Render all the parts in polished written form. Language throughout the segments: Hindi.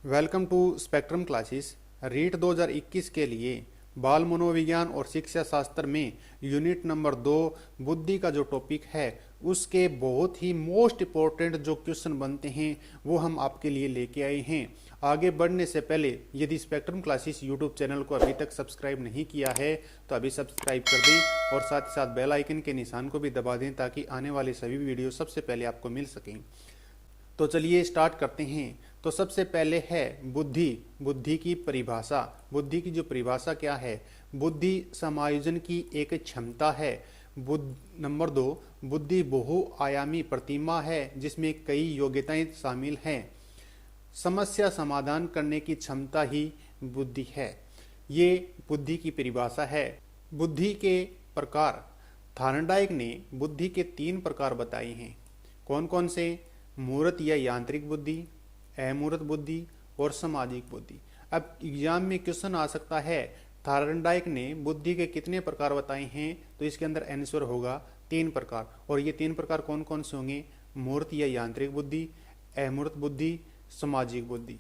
Welcome to Spectrum classes. REET 2021 के लिए बाल मनोविज्ञान और शिक्षा शास्त्र में यूनिट नंबर 2 बुद्धि का जो टॉपिक है उसके बहुत ही मोस्ट इम्पोर्टेंट जो क्वेश्चन बनते हैं वो हम आपके लिए लेके आए हैं। आगे बढ़ने से पहले यदि स्पेक्ट्रम क्लासेस यूट्यूब चैनल को अभी तक सब्सक्राइब नहीं किया है तो अभी सब्सक्राइब कर दें और साथ ही साथ बेल आइकन के निशान को भी दबा दें ताकि आने वाले सभी वीडियो सबसे पहले आपको मिल सकें। तो चलिए स्टार्ट करते हैं। तो सबसे पहले है बुद्धि। बुद्धि की परिभाषा। बुद्धि की जो परिभाषा क्या है? बुद्धि समायोजन की एक क्षमता है। नंबर 2, बुद्धि बहुआयामी प्रतिमा है जिसमें कई योग्यताएं शामिल हैं। समस्या समाधान करने की क्षमता ही बुद्धि है। ये बुद्धि की परिभाषा है। बुद्धि के प्रकार। थार्नडाइक ने बुद्धि के 3 प्रकार बताए हैं। कौन कौन से? मूर्त या यांत्रिक बुद्धि, अमूर्त बुद्धि और सामाजिक बुद्धि। अब एग्जाम में क्वेश्चन आ सकता है थार्नडाइक ने बुद्धि के कितने प्रकार बताए हैं, तो इसके अंदर आंसर होगा 3 प्रकार। और ये 3 प्रकार कौन कौन से होंगे? मूर्त या यांत्रिक बुद्धि, अमूर्त बुद्धि, सामाजिक बुद्धि।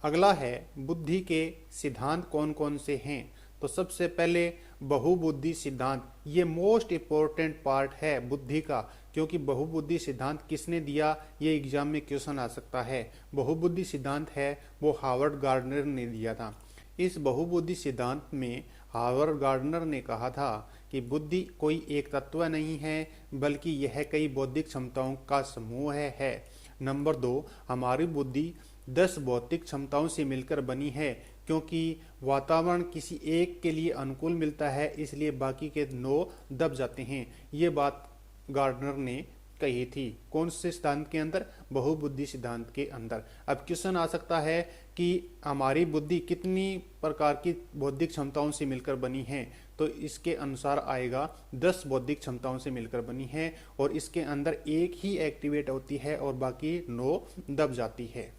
अगला है बुद्धि के सिद्धांत कौन कौन से हैं। तो सबसे पहले बहुबुद्धि सिद्धांत। ये मोस्ट इम्पोर्टेंट पार्ट है बुद्धि का, क्योंकि बहुबुद्धि सिद्धांत किसने दिया ये एग्जाम में क्वेश्चन आ सकता है। बहुबुद्धि सिद्धांत है वो हार्वर्ड गार्डनर ने दिया था। इस बहुबुद्धि सिद्धांत में हार्वर्ड गार्डनर ने कहा था कि बुद्धि कोई एक तत्व नहीं है बल्कि यह कई बौद्धिक क्षमताओं का समूह है। नंबर 2, हमारी बुद्धि 10 बौद्धिक क्षमताओं से मिलकर बनी है, क्योंकि वातावरण किसी एक के लिए अनुकूल मिलता है इसलिए बाकी के 9 दब जाते हैं। ये बात गार्डनर ने कही थी। कौन से सिद्धांत के अंदर? बहुबुद्धि सिद्धांत के अंदर। अब क्वेश्चन आ सकता है कि हमारी बुद्धि कितनी प्रकार की बौद्धिक क्षमताओं से मिलकर बनी है, तो इसके अनुसार आएगा 10 बौद्धिक क्षमताओं से मिलकर बनी है और इसके अंदर एक ही एक्टिवेट होती है और बाकी 9 दब जाती है।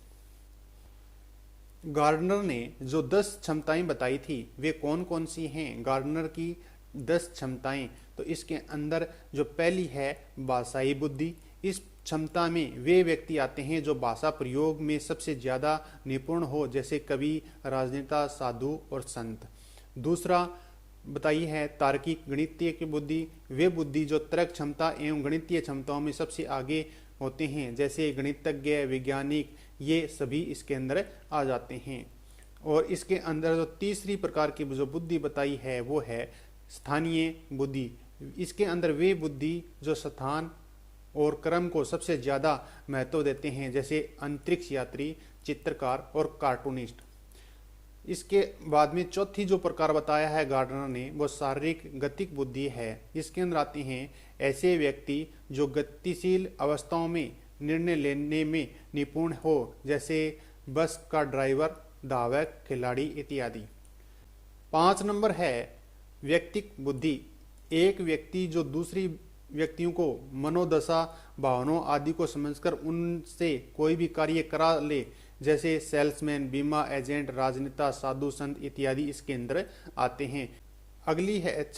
गार्डनर ने जो 10 क्षमताएं बताई थी वे कौन कौन सी हैं? गार्डनर की 10 क्षमताएं। तो इसके अंदर जो पहली है भाषाई बुद्धि। इस क्षमता में वे व्यक्ति आते हैं जो भाषा प्रयोग में सबसे ज्यादा निपुण हो, जैसे कवि, राजनेता, साधु और संत। दूसरा बताई है तार्किक गणितीय की बुद्धि। वे बुद्धि जो तर्क क्षमता एवं गणितीय क्षमताओं में सबसे आगे होते हैं, जैसे गणितज्ञ, वैज्ञानिक, ये सभी इसके अंदर आ जाते हैं। और इसके अंदर जो तीसरी प्रकार की जो बुद्धि बताई है वो है स्थानीय बुद्धि। इसके अंदर वे बुद्धि जो स्थान और क्रम को सबसे ज़्यादा महत्व देते हैं, जैसे अंतरिक्ष यात्री, चित्रकार और कार्टूनिस्ट। इसके बाद में चौथी जो प्रकार बताया है गार्डनर ने वो शारीरिक गतिक बुद्धि है। इसके अंदर आते हैं ऐसे व्यक्ति जो गतिशील अवस्थाओं में निर्णय लेने में निपुण हो, जैसे बस का ड्राइवर, धावक, खिलाड़ी इत्यादि। 5 नंबर है व्यक्तिक बुद्धि। एक व्यक्ति जो दूसरी व्यक्तियों को मनोदशा, भावनाओं आदि को समझकर उनसे कोई भी कार्य करा ले, जैसे सेल्समैन, बीमा एजेंट, राजनेता, साधु संत इत्यादि इसके अंदर आते हैं। अगली है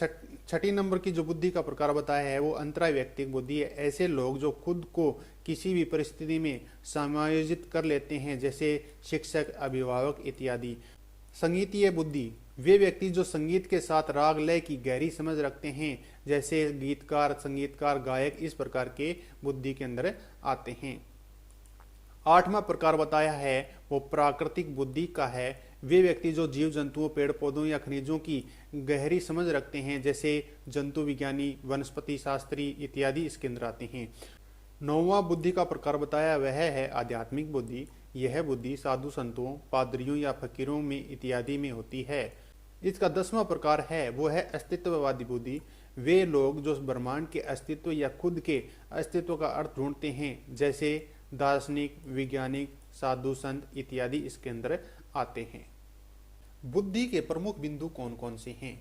छठी नंबर की जो बुद्धि का प्रकार बताया है वो अंतराय व्यक्तिक बुद्धि है। ऐसे लोग जो खुद को किसी भी परिस्थिति में समायोजित कर लेते हैं, जैसे शिक्षक, अभिभावक इत्यादि। संगीतीय बुद्धि। वे व्यक्ति जो संगीत के साथ राग लय की गहरी समझ रखते हैं, जैसे गीतकार, संगीतकार, गायक, इस प्रकार के बुद्धि के अंदर आते हैं। 8वां प्रकार बताया है वो प्राकृतिक बुद्धि का है। वे व्यक्ति जो जीव जंतुओं, पेड़ पौधों या खनिजों की गहरी समझ रखते हैं, जैसे जंतु विज्ञानी, वनस्पति शास्त्री इत्यादि इसके अंदर आते हैं। 9वां बुद्धि का प्रकार बताया वह है आध्यात्मिक बुद्धि। यह बुद्धि साधु संतों, पादरियों या फकीरों में इत्यादि में होती है। इसका 10वां प्रकार है वो है अस्तित्ववादी बुद्धि। वे लोग जो ब्रह्मांड के अस्तित्व या खुद के अस्तित्व का अर्थ ढूंढते हैं, जैसे दार्शनिक, वैज्ञानिक, साधु संत इत्यादि इसके अंदर आते हैं। बुद्धि के प्रमुख बिंदु कौन कौन से हैं?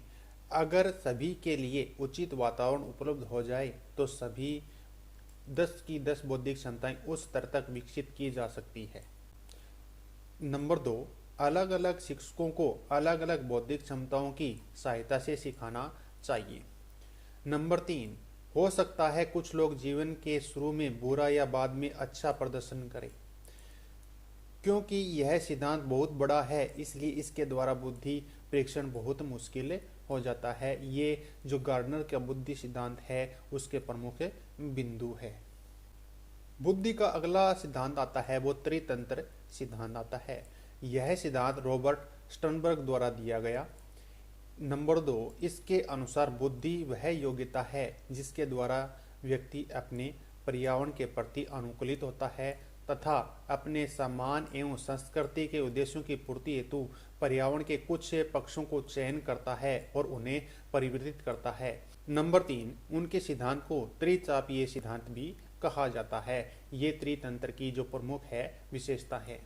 अगर सभी के लिए उचित वातावरण उपलब्ध हो जाए तो सभी 10 की 10 बौद्धिक क्षमताएं उस स्तर तक विकसित की जा सकती है। नंबर 2, अलग अलग शिक्षकों को अलग अलग बौद्धिक क्षमताओं की सहायता से सिखाना चाहिए। नंबर 3, हो सकता है कुछ लोग जीवन के शुरू में बुरा या बाद में अच्छा प्रदर्शन करें। क्योंकि यह सिद्धांत बहुत बड़ा है, इसलिए इसके द्वारा बुद्धि परीक्षण बहुत मुश्किल हो जाता है। ये जो गार्डनर का बुद्धि सिद्धांत है उसके प्रमुख बिंदु है। बुद्धि का अगला सिद्धांत आता है वो त्रितंत्र सिद्धांत आता है। यह सिद्धांत रॉबर्ट स्टर्नबर्ग द्वारा दिया गया। नंबर 2, इसके अनुसार बुद्धि वह योग्यता है जिसके द्वारा व्यक्ति अपने पर्यावरण के प्रति अनुकूलित होता है तथा अपने सम्मान एवं संस्कृति के उद्देश्यों की पूर्ति हेतु पर्यावरण के कुछ पक्षों को चयन करता है और उन्हें परिवर्तित करता है। नंबर 3, उनके सिद्धांत को त्रिचापीय सिद्धांत भी कहा जाता है। ये त्रितंत्र की जो प्रमुख है विशेषता है।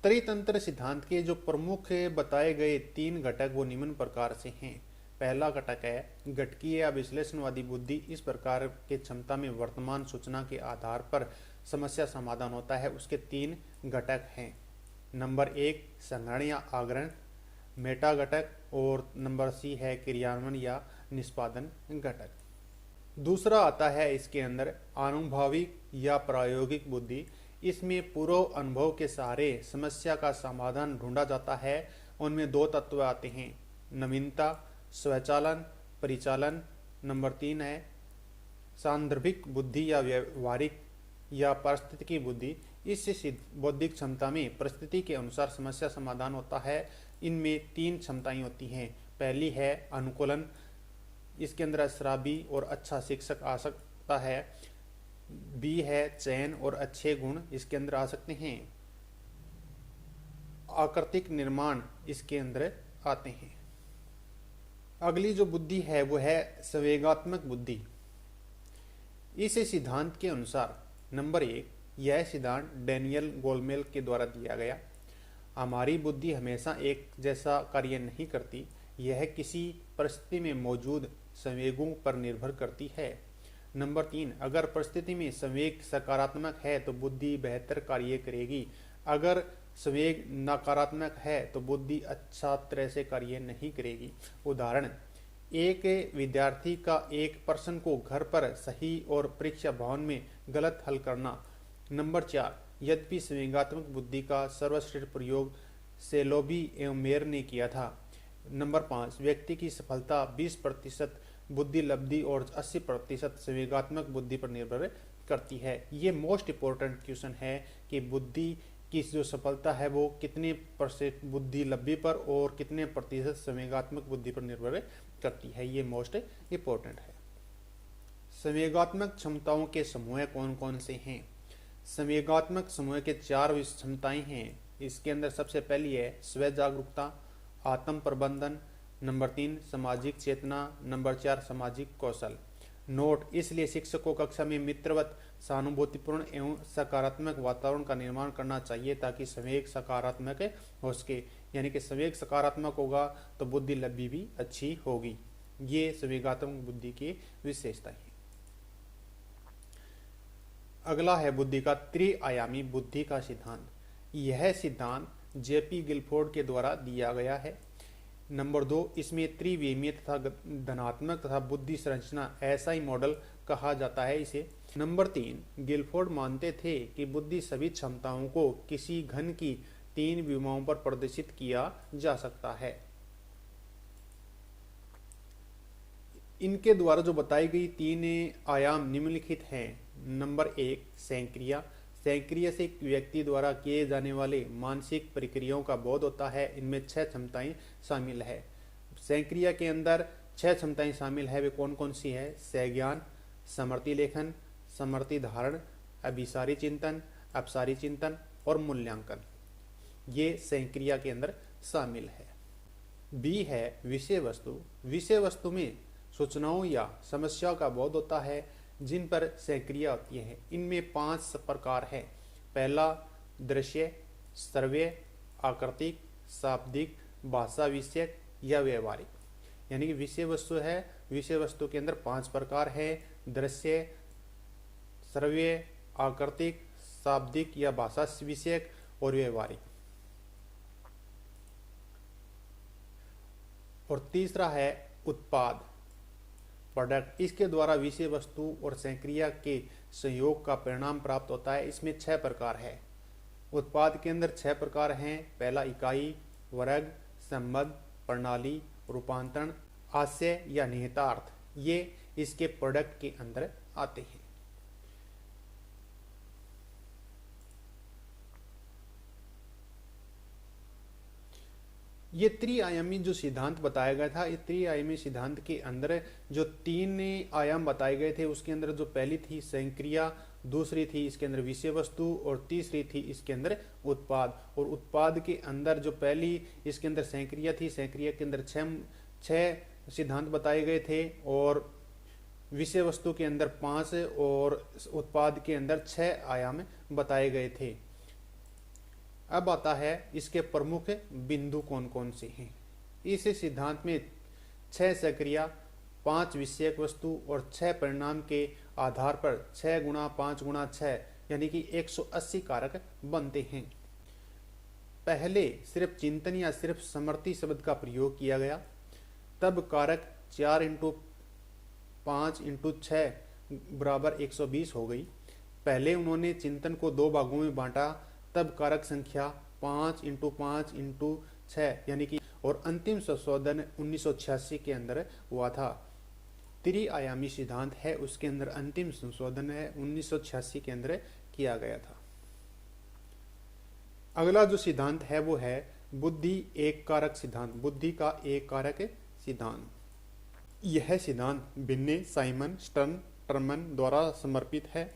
त्रितंत्र सिद्धांत के जो प्रमुख बताए गए 3 घटक वो निम्न प्रकार से हैं। पहला घटक है घटकीय या विश्लेषणवादी बुद्धि। इस प्रकार के क्षमता में वर्तमान सूचना के आधार पर समस्या समाधान होता है। उसके 3 घटक हैं। नंबर 1 संग्रहण या आग्रहण मेटा घटक, और नंबर सी है क्रियान्वयन या निष्पादन घटक। दूसरा आता है इसके अंदर आनुभविक या प्रायोगिक बुद्धि। इसमें पूर्व अनुभव के सहारे समस्या का समाधान ढूंढा जाता है। उनमें 2 तत्व आते हैं, नवीनता, स्वचालन, परिचालन। नंबर 3 है सांदर्भिक बुद्धि या व्यवहारिक या पारिस्थितिकी बुद्धि। इससे बौद्धिक क्षमता में परिस्थिति के अनुसार समस्या समाधान होता है। इनमें 3 क्षमताएं होती हैं। पहली है अनुकूलन, इसके अंदर श्रावी और अच्छा शिक्षक आ सकता है। बी है चयन और अच्छे गुण इसके अंदर आ सकते हैं। आकृतिक निर्माण इसके अंदर आते हैं। अगली जो बुद्धि है वो है संवेगात्मक बुद्धि। इस सिद्धांत के अनुसार नंबर 1, यह सिद्धांत डैनियल गोलमेल के द्वारा दिया गया। हमारी बुद्धि हमेशा एक जैसा कार्य नहीं करती, यह किसी परिस्थिति में मौजूद संवेगों पर निर्भर करती है। नंबर 3, अगर परिस्थिति में संवेग सकारात्मक है तो बुद्धि बेहतर कार्य करेगी। अगर संवेग नकारात्मक है तो बुद्धि अच्छा तरह से कार्य नहीं करेगी। उदाहरण, एक विद्यार्थी का एक प्रश्न को घर पर सही और परीक्षा भवन में गलत हल करना। नंबर 4, यद्यपि संवेगात्मक बुद्धि का सर्वश्रेष्ठ प्रयोग सेलोबी एवं मेयर ने किया था। नंबर 5, व्यक्ति की सफलता 20% बुद्धि लब्धि और 80% संवेगात्मक बुद्धि पर निर्भर करती है। ये मोस्ट इम्पोर्टेंट क्वेश्चन है कि बुद्धि की जो सफलता है वो कितने % बुद्धि लब्धि पर और कितने प्रतिशत संवेगात्मक बुद्धि पर निर्भर करती है। ये मोस्ट इम्पोर्टेंट है। संवेगात्मक क्षमताओं के समूह कौन कौन से हैं? संवेगात्मक समूह के 4 क्षमताएं हैं। इसके अंदर सबसे पहली है स्व जागरूकता, आत्म प्रबंधन। नंबर 3 सामाजिक चेतना। नंबर 4 सामाजिक कौशल। नोट, इसलिए शिक्षक को कक्षा में मित्रवत सहानुभूतिपूर्ण एवं सकारात्मक वातावरण का निर्माण करना चाहिए ताकि संवेग सकारात्मक हो सके। यानी कि संवेग सकारात्मक होगा तो बुद्धि लब्धि भी अच्छी होगी। ये संवेगात्मक बुद्धि की विशेषता है। अगला है बुद्धि का त्रिआयामी बुद्धि का सिद्धांत। यह सिद्धांत जेपी गिलफोर्ड के द्वारा दिया गया है। नंबर 2, इसमें त्रिविमीय तथा धनात्मक तथा बुद्धि संरचना ऐसा ही मॉडल कहा जाता है इसे। नंबर 3, गिलफोर्ड मानते थे कि बुद्धि सभी क्षमताओं को किसी घन की 3 विमाओं पर प्रदर्शित किया जा सकता है। इनके द्वारा जो बताई गई 3 आयाम निम्नलिखित हैं। नंबर 1 संक्रिया। संक्रिया से एक व्यक्ति द्वारा किए जाने वाले मानसिक प्रक्रियाओं का बोध होता है। इनमें 6 क्षमताएं शामिल है। संक्रिया के अंदर 6 क्षमताएं शामिल है। वे कौन कौन सी है? संज्ञान, समर्थी लेखन, समर्थी धारण, अभिसारी चिंतन, अपसारी चिंतन और मूल्यांकन। ये संक्रिया के अंदर शामिल है। बी है विषय वस्तु। विषय वस्तु में सूचनाओं या समस्याओं का बोध होता है जिन पर संक्रिया होती है। इनमें 5 प्रकार है। पहला दृश्य, श्रव्य, आकृतिक, शाब्दिक, भाषा विषयक या व्यवहारिक। यानी कि विषय वस्तु है। विषय वस्तु के अंदर 5 प्रकार है, दृश्य, श्रव्य, आकृतिक, शाब्दिक या भाषा विषयक और व्यवहारिक। और तीसरा है उत्पाद। प्रोडक्ट, इसके द्वारा विषय वस्तु और संक्रिया के संयोग का परिणाम प्राप्त होता है। इसमें 6 प्रकार है। उत्पाद के अंदर 6 प्रकार हैं। पहला इकाई, वर्ग, संबंध, प्रणाली, रूपांतरण, आशय या निहितार्थ, ये इसके प्रोडक्ट के अंदर आते हैं। ये त्रिआयामी जो सिद्धांत बताया गया था, इस त्रिआयामी सिद्धांत के अंदर जो 3 आयाम बताए गए थे, उसके अंदर जो पहली थी संक्रिया, दूसरी थी इसके अंदर विषय वस्तु और तीसरी थी इसके अंदर उत्पाद। और उत्पाद के अंदर जो पहली इसके अंदर संक्रिया थी, संक्रिया के अंदर 6 सिद्धांत बताए गए थे और विषय वस्तु के अंदर 5 और उत्पाद के अंदर 6 आयाम बताए गए थे। अब आता है इसके प्रमुख बिंदु कौन कौन से हैं। इस सिद्धांत में 6 संक्रिया, 5 विषयक वस्तु और 6 परिणाम के आधार पर 6 गुणा 5 गुणा 6 यानी कि 180 कारक बनते हैं। पहले सिर्फ चिंतन या सिर्फ समर्थी शब्द का प्रयोग किया गया, तब कारक 4 × 5 × 6 बराबर 120 हो गई। पहले उन्होंने चिंतन को 2 भागों में बांटा, तब कारक संख्या 5 × 5 × 6 यानी कि, और अंतिम संशोधन 1986 के अंदर हुआ था। त्रिआयामी सिद्धांत है, उसके अंदर अंतिम संशोधन है 1986 के अंदर किया गया था। अगला जो सिद्धांत है वो है बुद्धि एक कारक सिद्धांत, बुद्धि का एक कारक सिद्धांत। यह सिद्धांत बिन्ने, साइमन, स्टर्न, टर्मन द्वारा समर्पित है।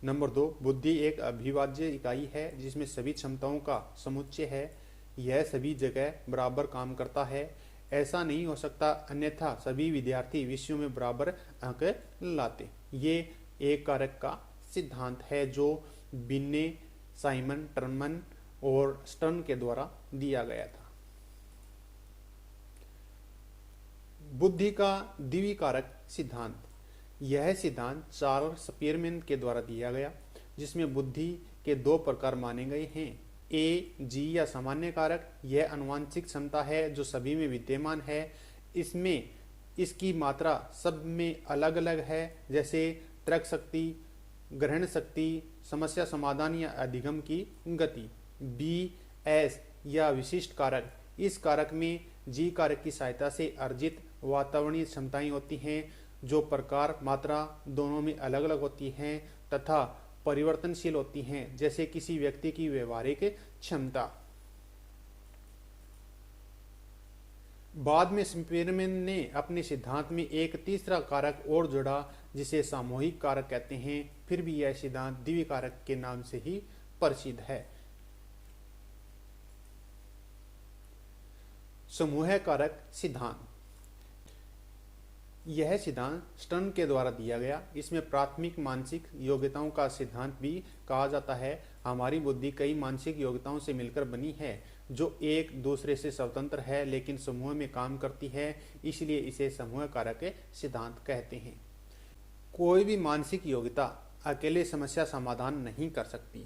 नंबर 2, बुद्धि एक अविभाज्य इकाई है जिसमें सभी क्षमताओं का समुच्चय है। यह सभी जगह बराबर काम करता है। ऐसा नहीं हो सकता अन्यथा सभी विद्यार्थी विषयों में बराबर अंक लाते। ये एक कारक का सिद्धांत है जो बिन्ने, साइमन, टर्मन और स्टर्न के द्वारा दिया गया था। बुद्धि का द्विकारक सिद्धांत, यह सिद्धांत चार्ल्स स्पीयरमैन के द्वारा दिया गया, जिसमें बुद्धि के 2 प्रकार माने गए हैं। ए, जी या सामान्य कारक, यह आनुवांशिक क्षमता है जो सभी में विद्यमान है। इसमें इसकी मात्रा सब में अलग अलग है, जैसे तर्क शक्ति, ग्रहण शक्ति, समस्या समाधान या अधिगम की गति। बी, एस या विशिष्ट कारक, इस कारक में जी कारक की सहायता से अर्जित वातावरणीय क्षमताएं होती हैं जो प्रकार मात्रा दोनों में अलग अलग होती हैं तथा परिवर्तनशील होती हैं, जैसे किसी व्यक्ति की व्यवहारिक क्षमता। बाद में स्पीयरमैन ने अपने सिद्धांत में एक तीसरा कारक और जोड़ा जिसे सामूहिक कारक कहते हैं। फिर भी यह सिद्धांत द्विकारक के नाम से ही प्रसिद्ध है। समूह कारक सिद्धांत, यह सिद्धांत स्टर्न के द्वारा दिया गया। इसमें प्राथमिक मानसिक योग्यताओं का सिद्धांत भी कहा जाता है। हमारी बुद्धि कई मानसिक योग्यताओं से मिलकर बनी है जो एक दूसरे से स्वतंत्र है लेकिन समूह में काम करती है, इसलिए इसे समूह कारक सिद्धांत कहते हैं। कोई भी मानसिक योग्यता अकेले समस्या समाधान नहीं कर सकती,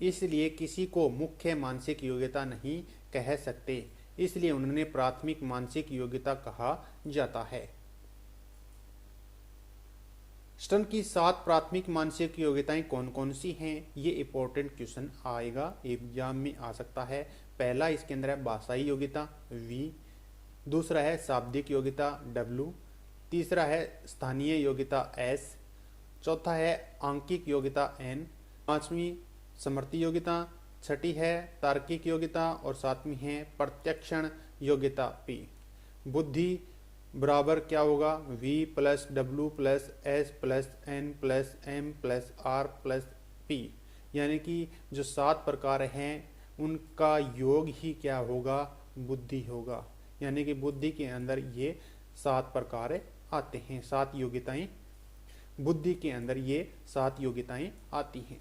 इसलिए किसी को मुख्य मानसिक योग्यता नहीं कह सकते, इसलिए उन्हें प्राथमिक मानसिक योग्यता कहा जाता है। स्टर्न की 7 प्राथमिक मानसिक योग्यताएं कौन कौन सी हैं, ये इंपॉर्टेंट क्वेश्चन आएगा, एग्जाम में आ सकता है। पहला इसके अंदर है भाषाई योग्यता V, दूसरा है शाब्दिक योग्यता W, तीसरा है स्थानीय योग्यता S, चौथा है आंकिक योग्यता N, पांचवी समर्थी योग्यता, छठी है तार्किक योग्यता और सातवीं है प्रत्यक्षण योग्यता P। बुद्धि बराबर क्या होगा, V + W + S + N + M + R + P, यानी कि जो 7 प्रकार हैं उनका योग ही क्या होगा, बुद्धि होगा। यानी कि बुद्धि के अंदर ये 7 प्रकार आते हैं, 7 योग्यताएं, बुद्धि के अंदर ये 7 योग्यताएं आती हैं।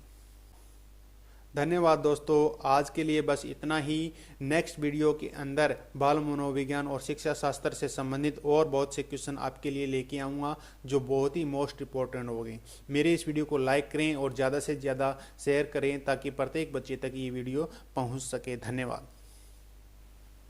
धन्यवाद दोस्तों, आज के लिए बस इतना ही। नेक्स्ट वीडियो के अंदर बाल मनोविज्ञान और शिक्षा शास्त्र से संबंधित और बहुत से क्वेश्चन आपके लिए लेके आऊँगा जो बहुत ही मोस्ट इम्पोर्टेंट होंगे। मेरे इस वीडियो को लाइक करें और ज़्यादा से ज़्यादा शेयर करें ताकि प्रत्येक बच्चे तक ये वीडियो पहुँच सके। धन्यवाद।